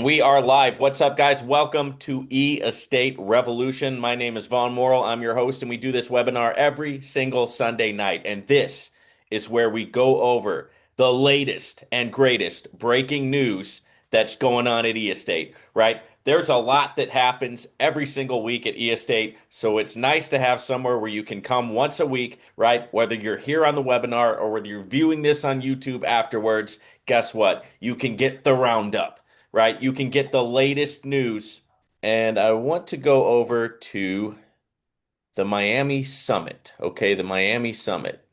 We are live. What's up, guys? Welcome to E-Estate Revolution. My name is Vaughn Morrill. I'm your host, and we do this webinar every single Sunday night. And this is where we go over the latest and greatest breaking news that's going on at E-Estate, right? There's a lot that happens every single week at E-Estate, so it's nice to have somewhere where you can come once a week, right? Whether you're here on the webinar or whether you're viewing this on YouTube afterwards, guess what? You can get the roundup, right? You can get the latest news. And I want to go over to the Miami Summit. Okay, the Miami Summit.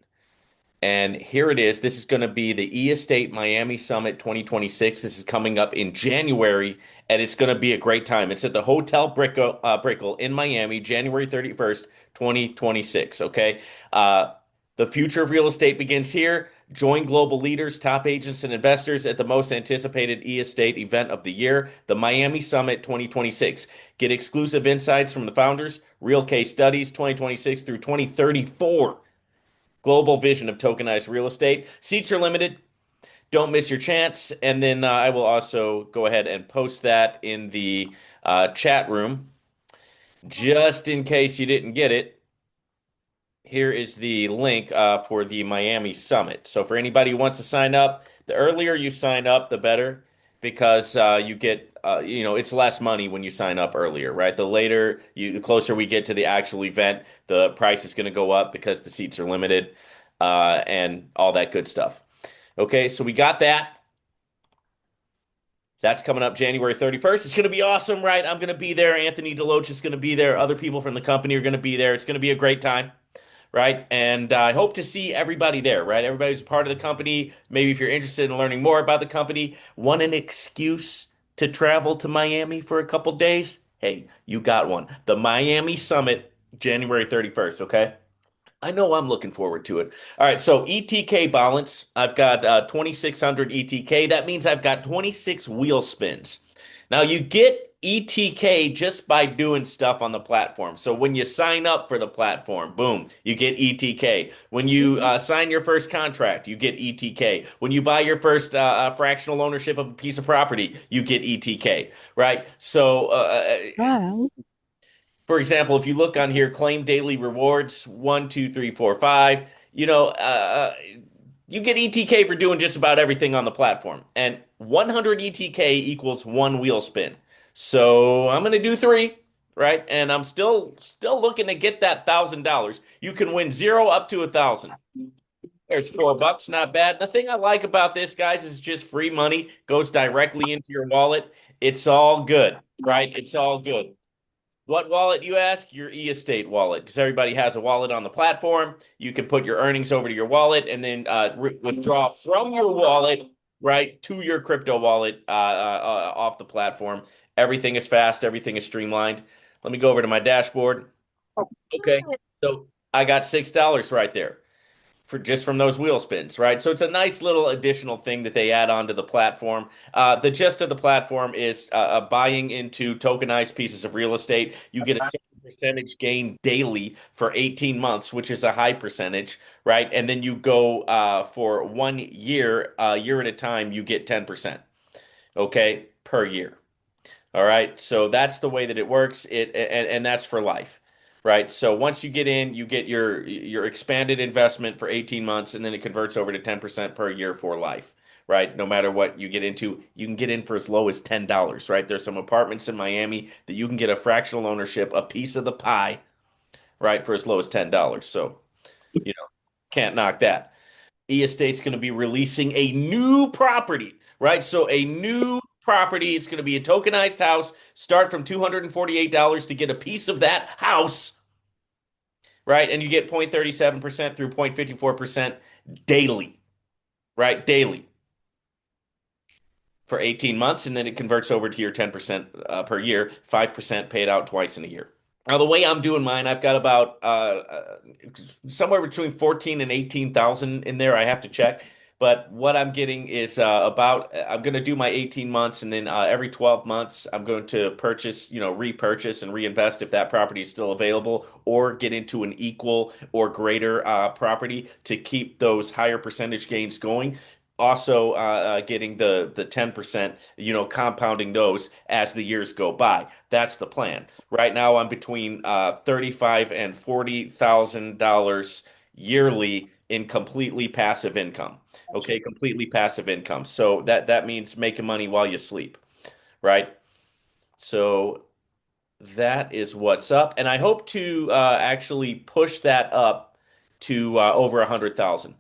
And here it is. This is going to be the E-Estate Miami Summit 2026. This is coming up in January, and it's going to be a great time. It's at the Hotel Brickell in Miami, January 31st, 2026. Okay. The future of real estate begins here. Join global leaders, top agents, and investors at the most anticipated e-estate event of the year, the Miami Summit 2026. Get exclusive insights from the founders, real case studies 2026 through 2034. Global vision of tokenized real estate. Seats are limited. Don't miss your chance. And then I will also go ahead and post that in the chat room just in case you didn't get it. Here is the link for the Miami Summit. So for anybody who wants to sign up, the earlier you sign up, the better, because you get, it's less money when you sign up earlier, right? The closer we get to the actual event, the price is going to go up because the seats are limited, and all that good stuff. Okay, so we got that. That's coming up January 31st. It's going to be awesome, right? I'm going to be there. Anthony Deloach is going to be there. Other people from the company are going to be there. It's going to be a great time, right? And I hope to see everybody there, right? Everybody's part of the company. Maybe if you're interested in learning more about the company, want an excuse to travel to Miami for a couple days? Hey, you got one. The Miami Summit, January 31st, okay? I know I'm looking forward to it. All right, so ETK balance. I've got 2,600 ETK. That means I've got 26 wheel spins. Now, you get ETK just by doing stuff on the platform. So when you sign up for the platform, boom, you get ETK. When you sign your first contract, you get ETK. When you buy your first fractional ownership of a piece of property, you get ETK, right? So Wow. for example, if you look on here, claim daily rewards, one, two, three, four, five, you get ETK for doing just about everything on the platform. And 100 ETK equals one wheel spin. So I'm going to do three, right? And I'm still looking to get that $1,000. You can win zero up to 1,000. There's $4, not bad. The thing I like about this, guys, is just free money goes directly into your wallet. It's all good, right? It's all good. What wallet, you ask? Your e-estate wallet, because everybody has a wallet on the platform. You can put your earnings over to your wallet and then withdraw from your wallet, right, to your crypto wallet off the platform. Everything is fast, everything is streamlined. Let me go over to my dashboard. Okay, so I got $6 right there for just from those wheel spins, right? So it's a nice little additional thing that they add onto the platform. The gist of the platform is buying into tokenized pieces of real estate. You get a certain percentage gain daily for 18 months, which is a high percentage, right? And then you go for 1 year, a year at a time, you get 10%, okay, per year. All right. So that's the way that it works. And that's for life. Right. So once you get in, you get your expanded investment for 18 months, and then it converts over to 10% per year for life. Right. No matter what you get into, you can get in for as low as $10. Right. There's some apartments in Miami that you can get a fractional ownership, a piece of the pie, right, for as low as $10. So, you know, can't knock that. E-Estate's going to be releasing a new property, right? So a new property, it's going to be a tokenized house, start from $248 to get a piece of that house, right? And you get 0.37% through 0.54% daily, right? Daily for 18 months, and then it converts over to your 10% per year, 5% paid out twice in a year. Now, the way I'm doing mine, I've got about somewhere between 14 and 18,000 in there. I have to check. But what I'm getting is I'm going to do my 18 months, and then every 12 months, I'm going to purchase, repurchase and reinvest if that property is still available, or get into an equal or greater property to keep those higher percentage gains going. also getting the 10%, compounding those as the years go by. That's the plan. Right now, I'm between 35 and $40,000 yearly in completely passive income. Okay, completely passive income. So that means making money while you sleep, right? So that is what's up, and I hope to actually push that up to over 100,000.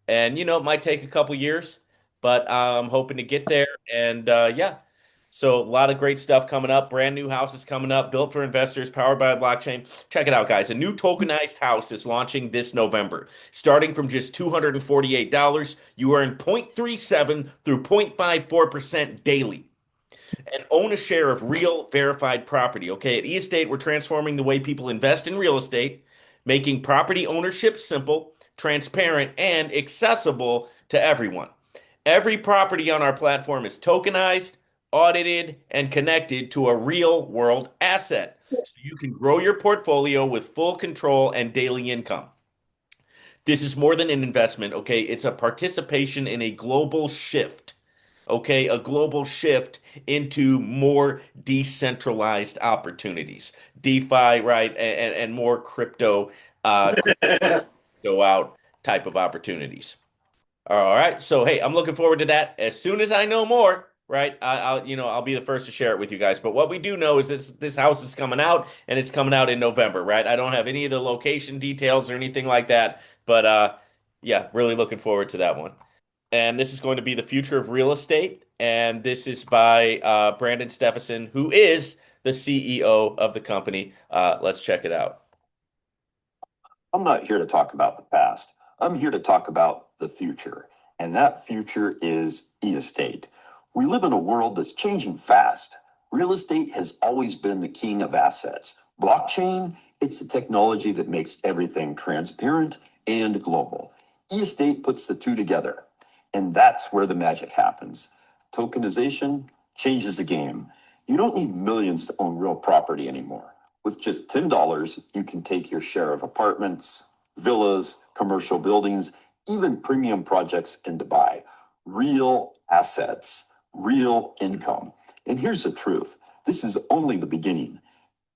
And it might take a couple years, but I'm hoping to get there. And yeah, so a lot of great stuff coming up. Brand new houses coming up, built for investors, powered by a blockchain. Check it out, guys. A new tokenized house is launching this November. Starting from just $248, you earn 0.37 through 0.54% daily and own a share of real verified property. Okay, at eState, we're transforming the way people invest in real estate, making property ownership simple, transparent, and accessible to everyone. Every property on our platform is tokenized, audited, and connected to a real world asset. So you can grow your portfolio with full control and daily income. This is more than an investment, okay? It's a participation in a global shift, okay? A global shift into more decentralized opportunities, DeFi, right? And more crypto out type of opportunities. All right. So, hey, I'm looking forward to that. As soon as I know more, right, I'll be the first to share it with you guys. But what we do know is this house is coming out, and it's coming out in November, right? I don't have any of the location details or anything like that, but yeah, really looking forward to that one. And this is going to be the future of real estate, and this is by Brandon Stephenson, who is the CEO of the company. Let's check it out. I'm not here to talk about the past. I'm here to talk about the future. And that future is e-estate. We live in a world that's changing fast. Real estate has always been the king of assets. Blockchain, it's the technology that makes everything transparent and global. E-estate puts the two together. And that's where the magic happens. Tokenization changes the game. You don't need millions to own real property anymore. With just $10, you can take your share of apartments, villas, commercial buildings, even premium projects in Dubai. Real assets, real income. And here's the truth. This is only the beginning.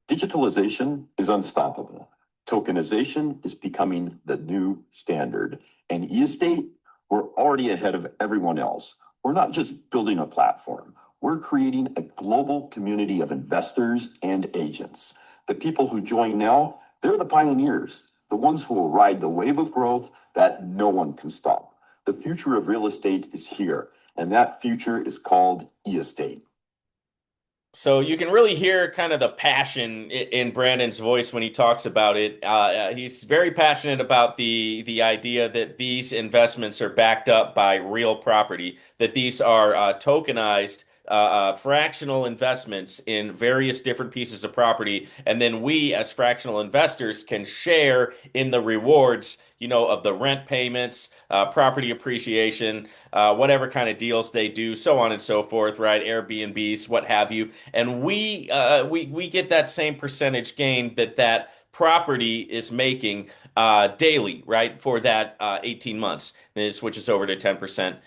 Digitalization is unstoppable. Tokenization is becoming the new standard. And e-estate, we're already ahead of everyone else. We're not just building a platform. We're creating a global community of investors and agents. The people who join now, they're the pioneers, the ones who will ride the wave of growth that no one can stop. The future of real estate is here, and that future is called e-estate. So you can really hear kind of the passion in Brandon's voice when he talks about it. He's very passionate about the idea that these investments are backed up by real property, that these are tokenized fractional investments in various different pieces of property, and then we as fractional investors can share in the rewards, of the rent payments, property appreciation, whatever kind of deals they do, so on and so forth, right? Airbnbs, what have you. And we get that same percentage gain that property is making daily, right? For that 18 months. Then it switches over to 10%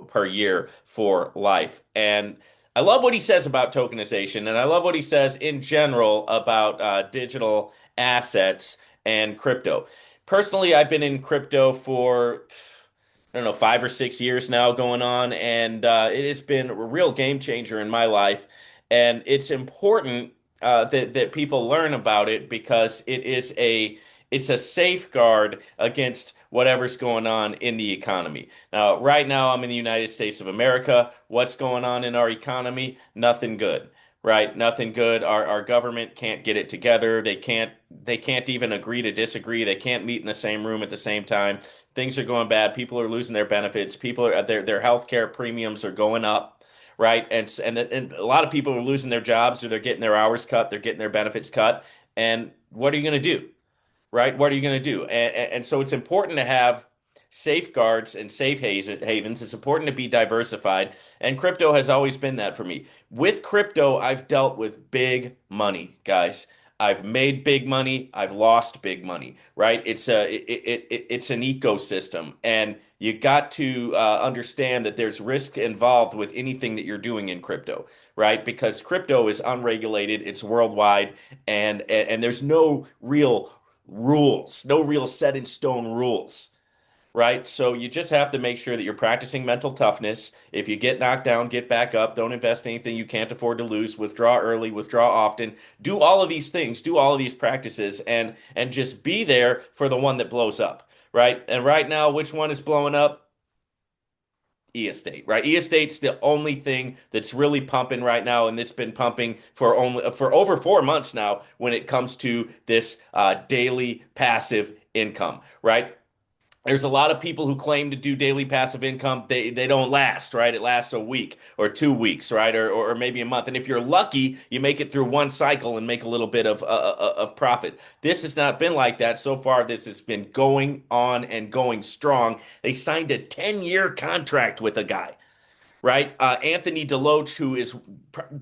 per year for life. And I love what he says about tokenization, and I love what he says in general about digital assets and crypto. Personally, I've been in crypto for, I don't know, 5 or 6 years now going on, and it has been a real game changer in my life. And it's important that people learn about it because it's a safeguard against whatever's going on in the economy. Now, right now, I'm in the United States of America. What's going on in our economy? Nothing good, right? Nothing good. Our government can't get it together. They can't even agree to disagree. They can't meet in the same room at the same time. Things are going bad. People are losing their benefits. People are their healthcare premiums are going up, right? And a lot of people are losing their jobs, or they're getting their hours cut, they're getting their benefits cut. And what are you going to do? Right? What are you going to do? And so it's important to have safeguards and safe havens. It's important to be diversified. And crypto has always been that for me. With crypto, I've dealt with big money, guys. I've made big money. I've lost big money, right? It's an ecosystem, and you got to understand that there's risk involved with anything that you're doing in crypto, right? Because crypto is unregulated, it's worldwide, and there's no real rules, no real set in stone rules, right? So you just have to make sure that you're practicing mental toughness. If you get knocked down, get back up. Don't invest anything you can't afford to lose. Withdraw early, withdraw often. Do all of these things, do all of these practices, and just be there for the one that blows up, right? And right now, which one is blowing up? E-Estate, right? E-Estate's the only thing that's really pumping right now, and it's been pumping for over 4 months now when it comes to this daily passive income, right? There's a lot of people who claim to do daily passive income. They don't last, right? It lasts a week or 2 weeks, right? Or maybe a month. And if you're lucky, you make it through one cycle and make a little bit of profit. This has not been like that so far. This has been going on and going strong. They signed a 10-year contract with a guy, right? Anthony Deloach, who is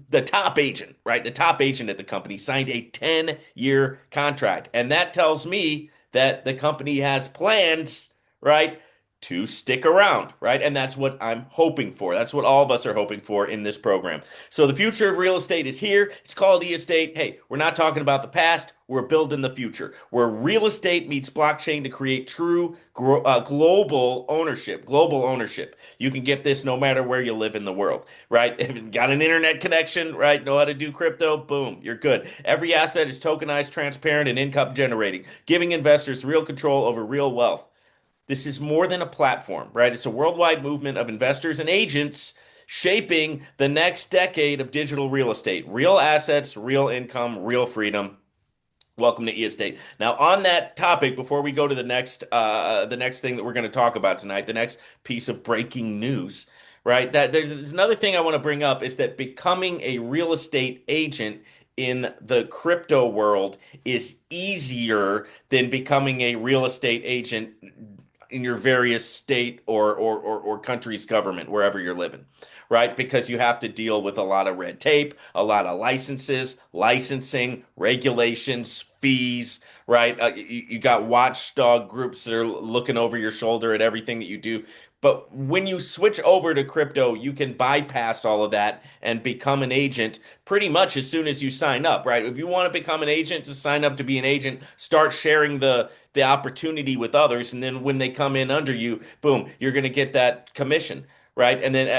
the top agent, right? The top agent at the company, signed a 10-year contract. And that tells me that the company has plans, right, to stick around, right? And that's what I'm hoping for. That's what all of us are hoping for in this program. So the future of real estate is here. It's called E-Estate. Hey, we're not talking about the past. We're building the future, where real estate meets blockchain to create true global ownership. Global ownership. You can get this no matter where you live in the world, right? If you got an internet connection, right? Know how to do crypto, boom, you're good. Every asset is tokenized, transparent, and income generating, giving investors real control over real wealth. This is more than a platform, right? It's a worldwide movement of investors and agents shaping the next decade of digital real estate. Real assets, real income, real freedom. Welcome to E-Estate. Now, on that topic, before we go to the next thing that we're going to talk about tonight, the next piece of breaking news, right? That there's another thing I want to bring up is that becoming a real estate agent in the crypto world is easier than becoming a real estate agent in your various state or country's government, wherever you're living, right? Because you have to deal with a lot of red tape, a lot of licenses, licensing, regulations, fees, right? You got watchdog groups that are looking over your shoulder at everything that you do. But when you switch over to crypto, you can bypass all of that and become an agent pretty much as soon as you sign up, right? If you want to become an agent, to sign up to be an agent, start sharing the opportunity with others, and then when they come in under you, boom, you're going to get that commission, right? And then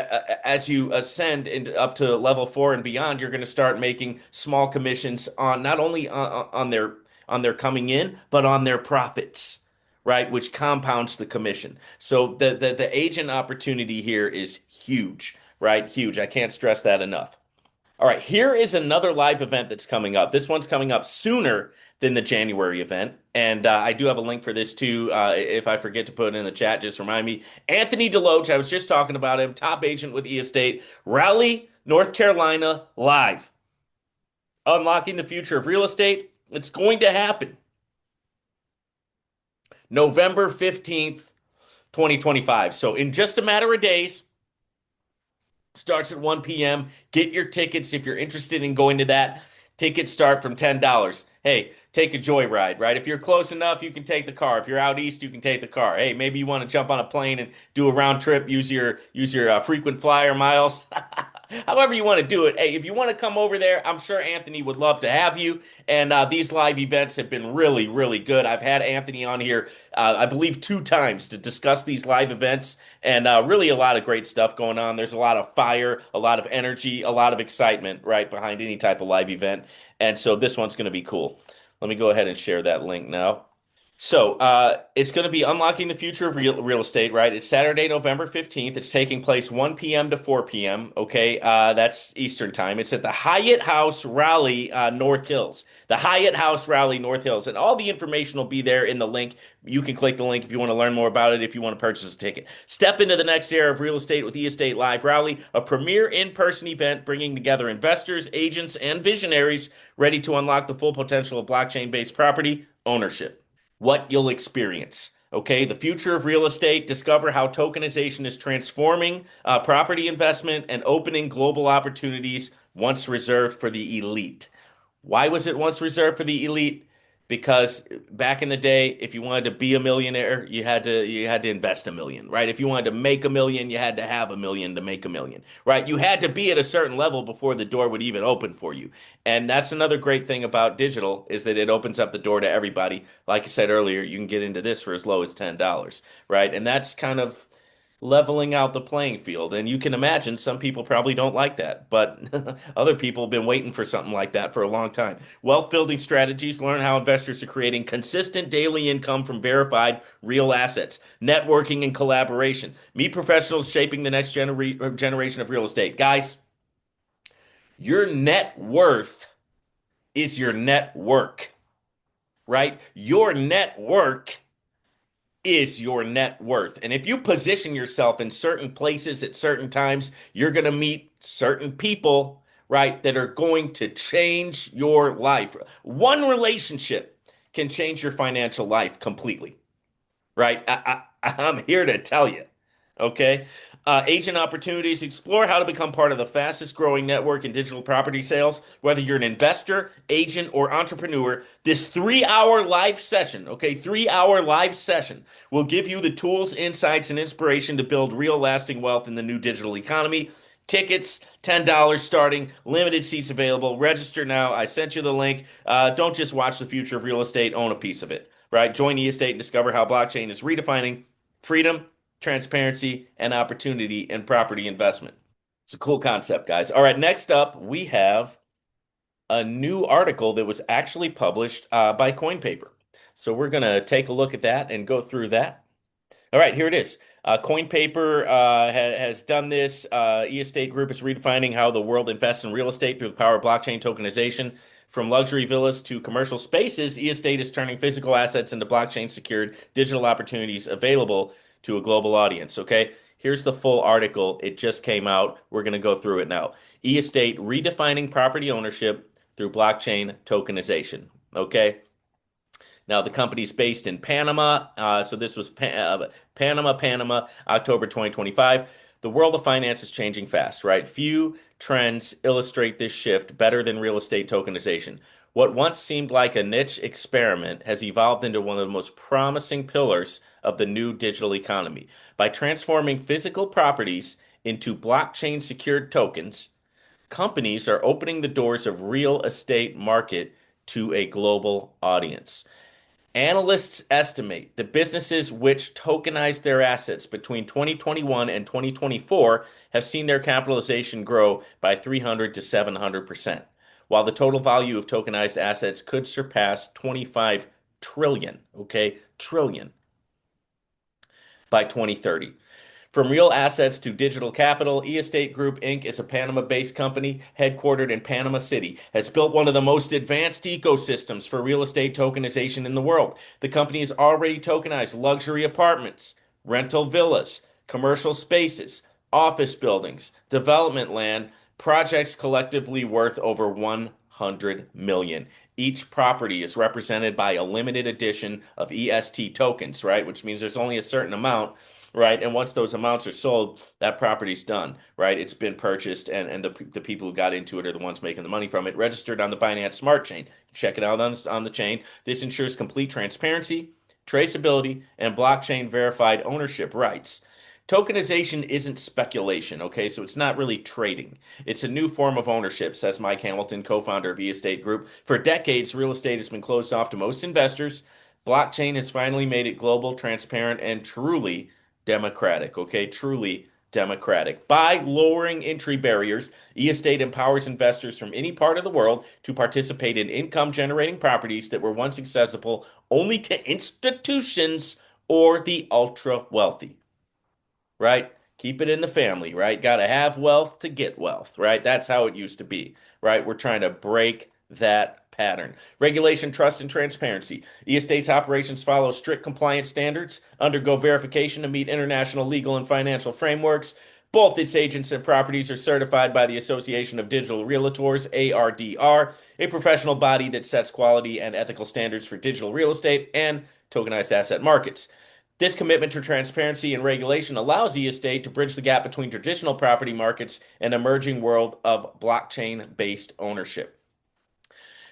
as you ascend into, up to level 4 and beyond, you're going to start making small commissions on not only on their coming in, but on their profits, right? Which compounds the commission. So the agent opportunity here is huge, right? Huge. I can't stress that enough. All right, here is another live event that's coming up. This one's coming up sooner than the January event. And I do have a link for this too. If I forget to put it in the chat, just remind me. Anthony Deloach, I was just talking about him, top agent with E-Estate, Raleigh, North Carolina, live. Unlocking the future of real estate. It's going to happen. November 15th, 2025. So in just a matter of days, starts at 1 p.m. Get your tickets if you're interested in going to that. Tickets start from $10. Hey, take a joyride, right? If you're close enough, you can take the car. If you're out east, you can take the car. Hey, maybe you want to jump on a plane and do a round trip, use your frequent flyer miles. However you want to do it. Hey, if you want to come over there, I'm sure Anthony would love to have you. And these live events have been really, really good. I've had Anthony on here, I believe, 2 times to discuss these live events, and really a lot of great stuff going on. There's a lot of fire, a lot of energy, a lot of excitement, right, behind any type of live event. And so this one's going to be cool. Let me go ahead and share that link now. So it's going to be Unlocking the Future of Real Estate, right? It's Saturday, November 15th. It's taking place 1 p.m. to 4 p.m. Okay, that's Eastern time. It's at the Hyatt House Raleigh, North Hills. The Hyatt House Raleigh, North Hills. And all the information will be there in the link. You can click the link if you want to learn more about it, if you want to purchase a ticket. Step into the next era of real estate with E-Estate Live Raleigh, a premier in-person event bringing together investors, agents, and visionaries ready to unlock the full potential of blockchain-based property ownership. What you'll experience. Okay, the future of real estate. Discover how tokenization is transforming property investment and opening global opportunities once reserved for the elite. Why was it once reserved for the elite? Because back in the day, if you wanted to be a millionaire, you had to invest 1 million, right? If you wanted to make 1 million, you had to have 1 million to make 1 million, right? You had to be at a certain level before the door would even open for you. And that's another great thing about digital is that it opens up the door to everybody. Like I said earlier, you can get into this for as low as $10, right? And that's kind of leveling out the playing field. And you can imagine some people probably don't like that, but other people have been waiting for something like that for a long time. Wealth building strategies learn how investors are creating consistent daily income from verified real assets, networking and collaboration. Meet professionals shaping the next generation of real estate. Guys, your net worth is your network, right? Your network is your net worth. And if you position yourself in certain places at certain times, you're going to meet certain people, right, that are going to change your life. One relationship can change your financial life completely, right? I'm here to tell you. Okay. Agent opportunities. Explore how to become part of the fastest growing network in digital property sales. Whether you're an investor, agent, or entrepreneur, this 3 hour live session, okay, 3 hour live session will give you the tools, insights, and inspiration to build real lasting wealth in the new digital economy. Tickets, $10 starting, limited seats available. Register now. I sent you the link. Don't just watch the future of real estate, own a piece of it, right? Join eEstate and discover how blockchain is redefining freedom, transparency, and opportunity in property investment. It's a cool concept, guys. All right, next up, we have a new article that was actually published by CoinPaper. So we're going to take a look at that and go through that. All right, here it is. CoinPaper has done this. eEstate Group is redefining how the world invests in real estate through the power of blockchain tokenization. From luxury villas to commercial spaces, eEstate is turning physical assets into blockchain secured digital opportunities available to a global audience. Okay, here's the full article. It just came out. We're going to go through it now. eEstate redefining property ownership through blockchain tokenization. Okay. Now, the company's based in Panama. So this was Panama, October 2025. The world of finance is changing fast, right? Few trends illustrate this shift better than real estate tokenization. What once seemed like a niche experiment has evolved into one of the most promising pillars of the new digital economy. By transforming physical properties into blockchain secured tokens, companies are opening the doors of real estate market to a global audience. Analysts estimate the businesses which tokenized their assets between 2021 and 2024 have seen their capitalization grow by 300 to 700%, while the total value of tokenized assets could surpass 25 trillion, okay, trillion by 2030. From real assets to digital capital, eEstate Group Inc. is a Panama-based company headquartered in Panama City, has built one of the most advanced ecosystems for real estate tokenization in the world. The company has already tokenized luxury apartments, rental villas, commercial spaces, office buildings, development land, projects collectively worth over 100 million. Each property is represented by a limited edition of EST tokens, right? Which means there's only a certain amount, right? And once those amounts are sold, that property's done, right? It's been purchased, and the people who got into it are the ones making the money from it. Registered on the Binance Smart Chain. Check it out on the chain. This ensures complete transparency, traceability, and blockchain verified ownership rights. Tokenization isn't speculation, okay? So it's not really trading. It's a new form of ownership, says Mike Hamilton, co-founder of eEstate Group. For decades, real estate has been closed off to most investors. Blockchain has finally made it global, transparent, and truly democratic, okay? Truly democratic. By lowering entry barriers, eEstate empowers investors from any part of the world to participate in income generating properties that were once accessible only to institutions or the ultra wealthy, right? Keep it in the family, right? Got to have wealth to get wealth, right? That's how it used to be, right? We're trying to break that pattern. Regulation, trust, and transparency. eEstate's operations follow strict compliance standards, undergo verification to meet international legal and financial frameworks. Both its agents and properties are certified by the Association of Digital Realtors, ARDR, a professional body that sets quality and ethical standards for digital real estate and tokenized asset markets. This commitment to transparency and regulation allows eEstate to bridge the gap between traditional property markets and emerging world of blockchain-based ownership.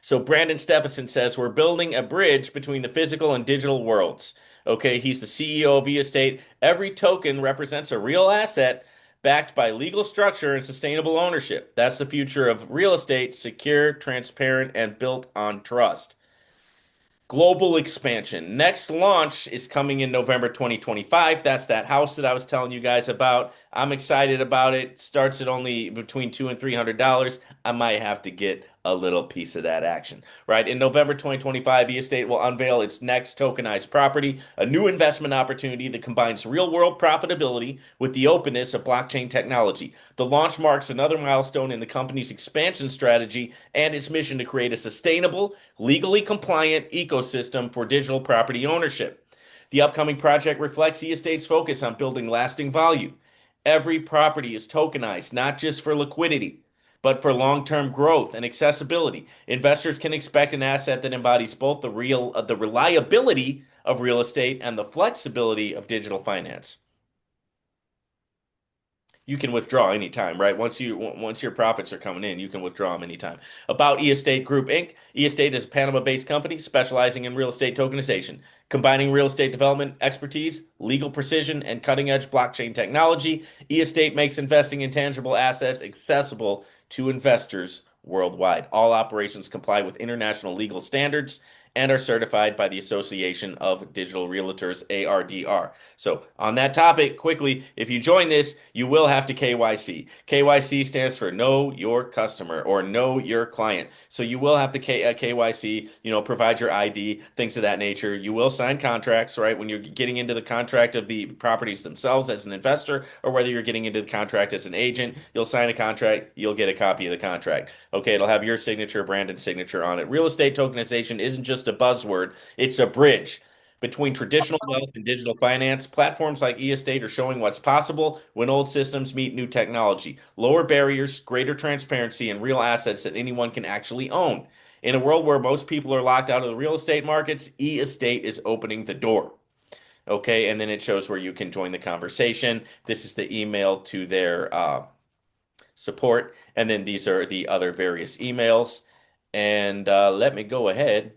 So Brandon Stephenson says we're building a bridge between the physical and digital worlds. Okay, he's the CEO of eEstate. Every token represents a real asset backed by legal structure and sustainable ownership. That's the future of real estate, secure, transparent, and built on trust. Global expansion. Next launch is coming in November 2025. That's that house that I was telling you guys about. I'm excited about it. Starts at only between $200 and $300. I might have to get a little piece of that action, right? In November 2025, eEstate will unveil its next tokenized property, a new investment opportunity that combines real-world profitability with the openness of blockchain technology. The launch marks another milestone in the company's expansion strategy and its mission to create a sustainable, legally compliant ecosystem for digital property ownership. The upcoming project reflects eEstate's focus on building lasting value. Every property is tokenized, not just for liquidity, but for long-term growth and accessibility. Investors can expect an asset that embodies both the reliability of real estate and the flexibility of digital finance. You can withdraw anytime, right? Once your profits are coming in, you can withdraw them anytime. About eEstate Group Inc. eEstate is a Panama-based company specializing in real estate tokenization, combining real estate development expertise, legal precision, and cutting-edge blockchain technology. eEstate makes investing in tangible assets accessible to investors worldwide. All operations comply with international legal standards and are certified by the Association of Digital Realtors, ARDR. So on that topic, quickly, if you join this, you will have to KYC. KYC stands for Know Your Customer or Know Your Client. So you will have to KYC, provide your ID, things of that nature. You will sign contracts, right? When you're getting into the contract of the properties themselves as an investor, or whether you're getting into the contract as an agent, you'll sign a contract, you'll get a copy of the contract. Okay, it'll have your signature, Brandon's signature on it. Real estate tokenization isn't just a buzzword, it's a bridge between traditional wealth and digital finance. Platforms like eEstate are showing what's possible when old systems meet new technology. Lower barriers, greater transparency, and real assets that anyone can actually own. In a world where most people are locked out of the real estate markets, eEstate is opening the door. Okay, and then it shows where you can join the conversation. This is the email to their support, and then these are the other various emails. And let me go ahead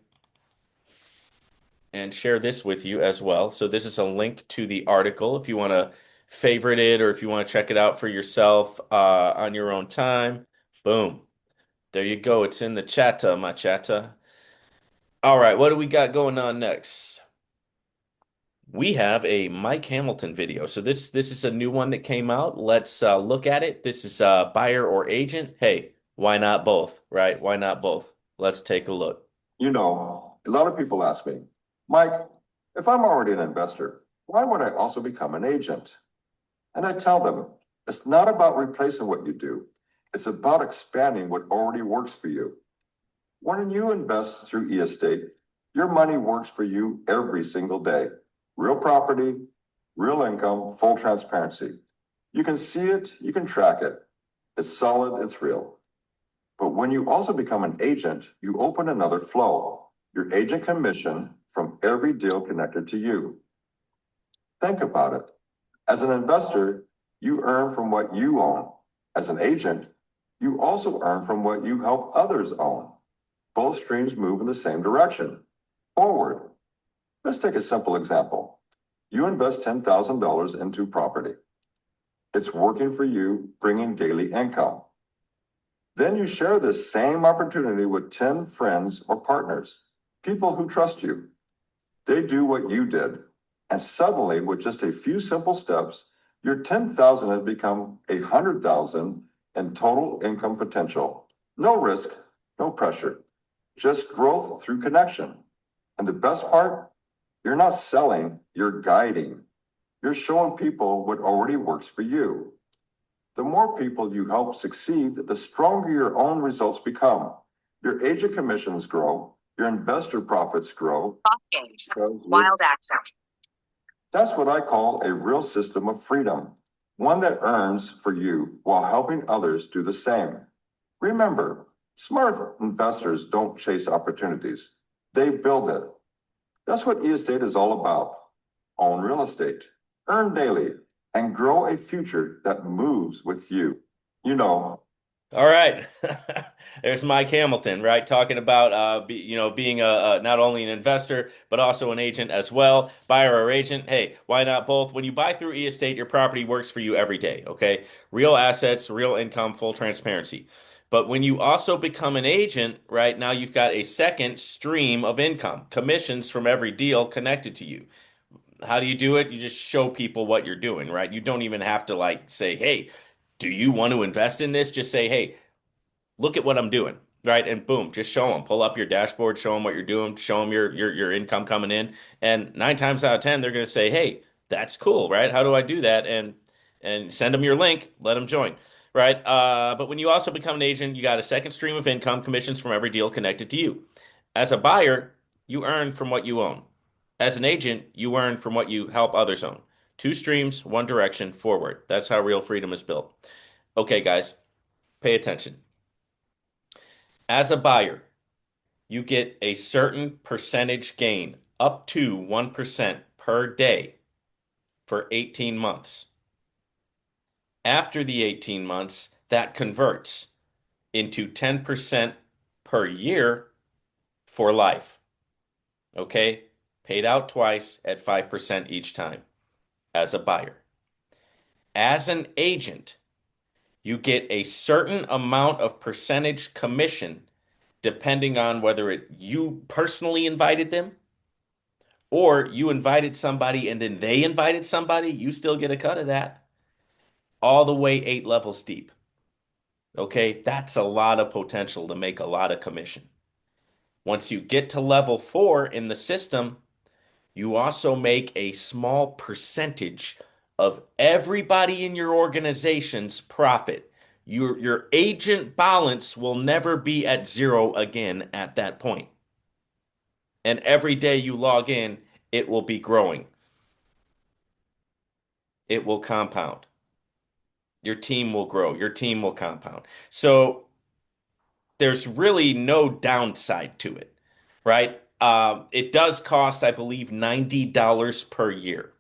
and share this with you as well. So this is a link to the article if you want to favorite it or if you want to check it out for yourself on your own time. Boom. There you go. It's in the chatta, my chatta. All right, what do we got going on next? We have a Mike Hamilton video. So this is a new one that came out. Let's look at it. This is buyer or agent. Hey, why not both, right? Why not both? Let's take a look. A lot of people ask me, Mike, if I'm already an investor, why would I also become an agent? And I tell them, it's not about replacing what you do. It's about expanding what already works for you. When you invest through eEstate, your money works for you every single day. Real property, real income, full transparency. You can see it, you can track it. It's solid, it's real. But when you also become an agent, you open another flow, your agent commission from every deal connected to you. Think about it. As an investor, you earn from what you own. As an agent, you also earn from what you help others own. Both streams move in the same direction, forward. Let's take a simple example. You invest $10,000 into property. It's working for you, bringing daily income. Then you share this same opportunity with 10 friends or partners, people who trust you. They do what you did. And suddenly, with just a few simple steps, your 10,000 has become 100,000 in total income potential. No risk, no pressure, just growth through connection. And the best part, you're not selling, you're guiding. You're showing people what already works for you. The more people you help succeed, the stronger your own results become. Your agent commissions grow, your investor profits grow. Wild action. That's what I call a real system of freedom, one that earns for you while helping others do the same. Remember, smart investors don't chase opportunities, they build it. That's what eEstate is all about. Own real estate, earn daily, and grow a future that moves with you. All right. There's Mike Hamilton, right? Talking about being not only an investor but also an agent as well, buyer or agent. Hey, why not both? When you buy through eState, your property works for you every day, okay? Real assets, real income, full transparency. But when you also become an agent, right, now you've got a second stream of income, commissions from every deal connected to you. How do you do it? You just show people what you're doing, right? You don't even have to like say, "Hey, do you want to invest in this?" Just say, "Hey, look at what I'm doing." Right? And boom, just show them. Pull up your dashboard, show them what you're doing, show them your income coming in. And 9 times out of 10, they're going to say, "Hey, that's cool, right? How do I do that?" And send them your link, let them join. Right? But when you also become an agent, you got a second stream of income, commissions from every deal connected to you. As a buyer, you earn from what you own. As an agent, you earn from what you help others own. Two streams, one direction, forward. That's how real freedom is built. Okay, guys, pay attention. As a buyer, you get a certain percentage gain, up to 1% per day for 18 months. After the 18 months, that converts into 10% per year for life. Okay? Paid out twice at 5% each time as a buyer. As an agent, you get a certain amount of percentage commission depending on whether you personally invited them or you invited somebody and then they invited somebody, you still get a cut of that. All the way 8 levels deep. Okay, that's a lot of potential to make a lot of commission. Once you get to level 4 in the system, you also make a small percentage of everybody in your organization's profit. Your agent balance will never be at zero again at that point. And every day you log in, it will be growing. It will compound. Your team will grow. Your team will compound. So there's really no downside to it, right? It does cost, I believe, $90 per year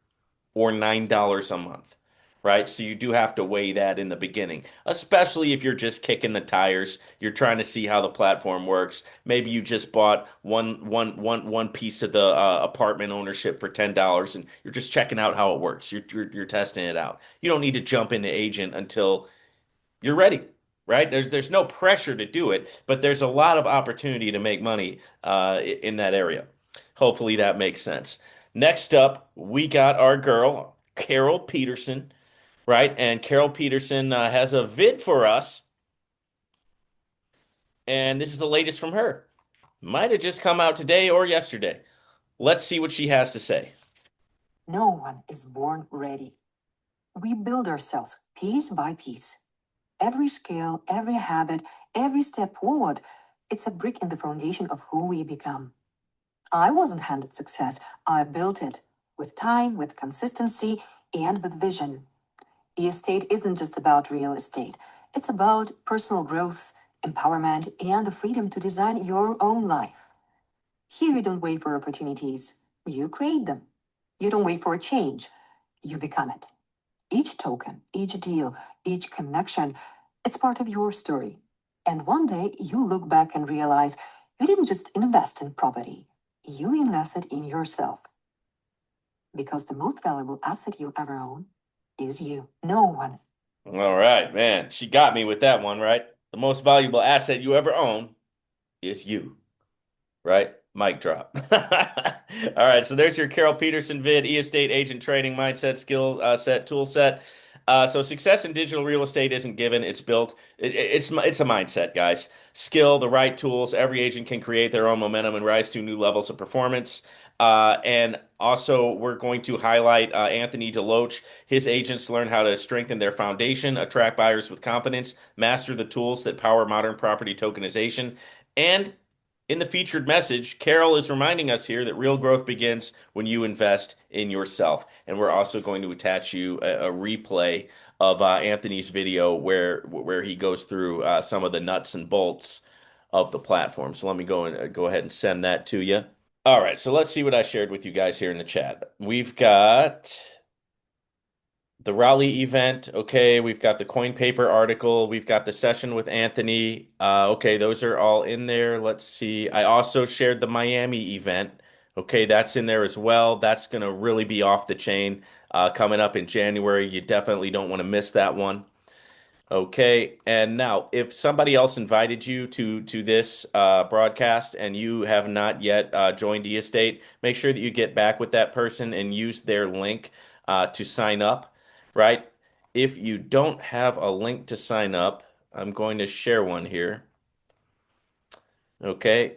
or $9 a month, right? So you do have to weigh that in the beginning, especially if you're just kicking the tires. You're trying to see how the platform works. Maybe you just bought one piece of the apartment ownership for $10 and you're just checking out how it works. You're testing it out. You don't need to jump into agent until you're ready, right? There's no pressure to do it, but there's a lot of opportunity to make money in that area. Hopefully that makes sense. Next up, we got our girl, Carol Peterson, right? And Carol Peterson has a vid for us, and this is the latest from her. Might have just come out today or yesterday. Let's see what she has to say. No one is born ready. We build ourselves piece by piece. Every skill, every habit, every step forward, it's a brick in the foundation of who we become. I wasn't handed success, I built it with time, with consistency, and with vision. eState isn't just about real estate, it's about personal growth, empowerment, and the freedom to design your own life. Here, you don't wait for opportunities, you create them. You don't wait for a change, you become it. Each token, each deal, each connection, it's part of your story. And one day you look back and realize you didn't just invest in property, you invested in yourself. Because the most valuable asset you ever own is you, no one. All right, man. She got me with that one, right? The most valuable asset you ever own is you, right? Mic drop. All right, so there's your Carol Peterson vid, e-estate agent training mindset, skill set, tool set. So success in digital real estate isn't given, it's built. It's a mindset, guys. Skill, the right tools. Every agent can create their own momentum and rise to new levels of performance. And also, we're going to highlight Anthony DeLoach. His agents learn how to strengthen their foundation, attract buyers with confidence, master the tools that power modern property tokenization, and in the featured message, Carol is reminding us here that real growth begins when you invest in yourself. And we're also going to attach you a replay of Anthony's video where he goes through some of the nuts and bolts of the platform. So let me go ahead and send that to you. All right, so let's see what I shared with you guys here in the chat. We've got The Raleigh event, okay, we've got the coin paper article, we've got the session with Anthony. Okay, those are all in there. Let's see. I also shared the Miami event. Okay, that's in there as well. That's going to really be off the chain coming up in January. You definitely don't want to miss that one. Okay, and now if somebody else invited you to this broadcast and you have not yet joined eEstate, make sure that you get back with that person and use their link to sign up, right? If you don't have a link to sign up, I'm going to share one here. Okay,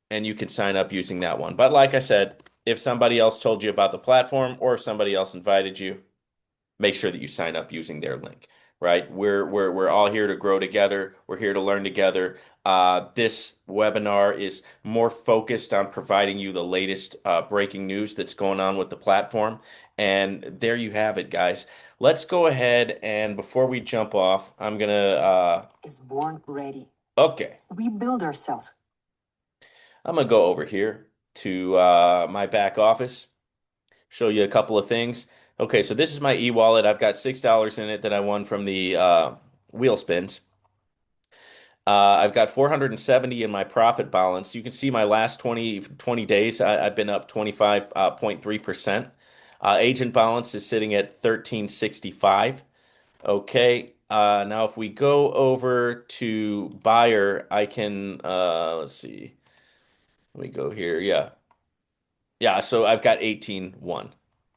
and you can sign up using that one. But like I said, if somebody else told you about the platform or if somebody else invited you, make sure that you sign up using their link, right? We're all here to grow together. We're here to learn together. This webinar is more focused on providing you the latest breaking news that's going on with the platform. And there you have it, guys. Let's go ahead and before we jump off, I'm gonna Is born ready. okay. We build ourselves. I'm gonna go over here to my back office, show you a couple of things. Okay, so this is my e-wallet. I've got $6 in it that I won from the wheel spins. I've got 470 in my profit balance. You can see my last 20 days, I've been up 25.3%. Agent balance is sitting at 1365. Okay, now if we go over to buyer, I can, let's see, let me go here. Yeah. Yeah, so I've got 18.1.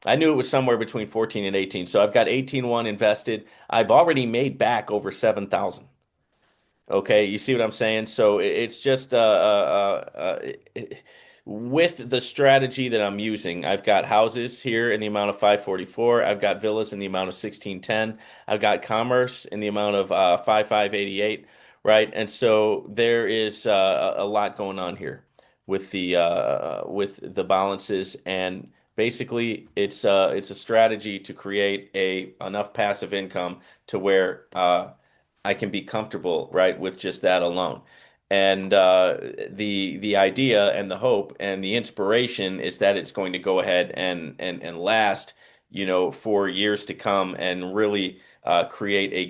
I knew it was somewhere between 14 and 18. So I've got 18.1 invested. I've already made back over 7,000. Okay, you see what I'm saying? So it's just with the strategy that I'm using, I've got houses here in the amount of 544. I've got villas in the amount of 1610. I've got commerce in the amount of 5588, right? And so there is a lot going on here with the balances and basically it's a strategy to create a enough passive income to where I can be comfortable, right, with just that alone. And the idea and the hope and the inspiration is that it's going to go ahead and last, for years to come and really create a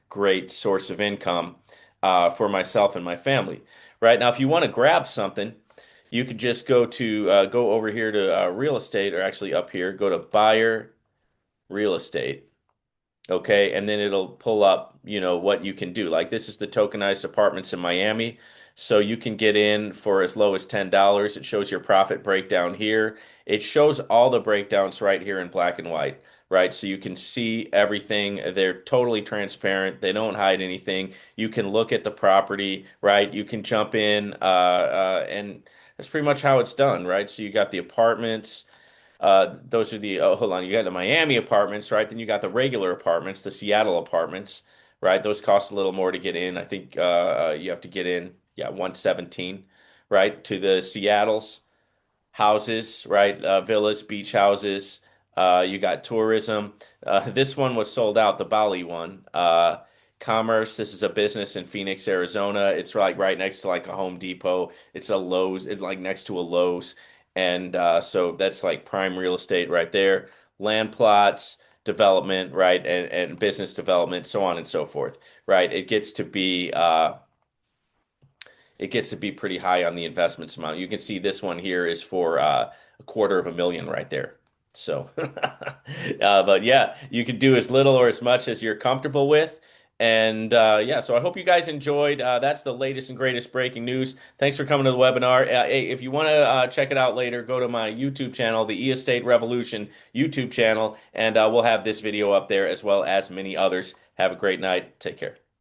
great source of income for myself and my family. Right now, if you want to grab something, you could just go over here to real estate, or actually up here, go to buyer real estate. Okay, and then it'll pull up, what you can do. Like this is the tokenized apartments in Miami. So you can get in for as low as $10. It shows your profit breakdown here. It shows all the breakdowns right here in black and white, right? So you can see everything. They're totally transparent. They don't hide anything. You can look at the property, right? You can jump in, and that's pretty much how it's done, right? So you got the apartments. Those are hold on, you got the Miami apartments, right? Then you got the regular apartments, the Seattle apartments, right? Those cost a little more to get in. I think you have to get in, yeah, 117, right? To the Seattle's houses, right? Villas, beach houses. You got tourism. This one was sold out, the Bali one. Commerce, this is a business in Phoenix, Arizona. It's like right next to like a Home Depot. It's a Lowe's, it's like next to a Lowe's. And so that's like prime real estate right there. Land plots, development, right? And business development, so on and so forth, right? It gets to be pretty high on the investments amount. You can see this one here is for $250,000 right there. So, but yeah, you can do as little or as much as you're comfortable with. And yeah, so I hope you guys enjoyed. That's the latest and greatest breaking news. Thanks for coming to the webinar. Hey, if you want to check it out later, go to my YouTube channel, the eEstate Revolution YouTube channel, and we'll have this video up there as well as many others. Have a great night. Take care.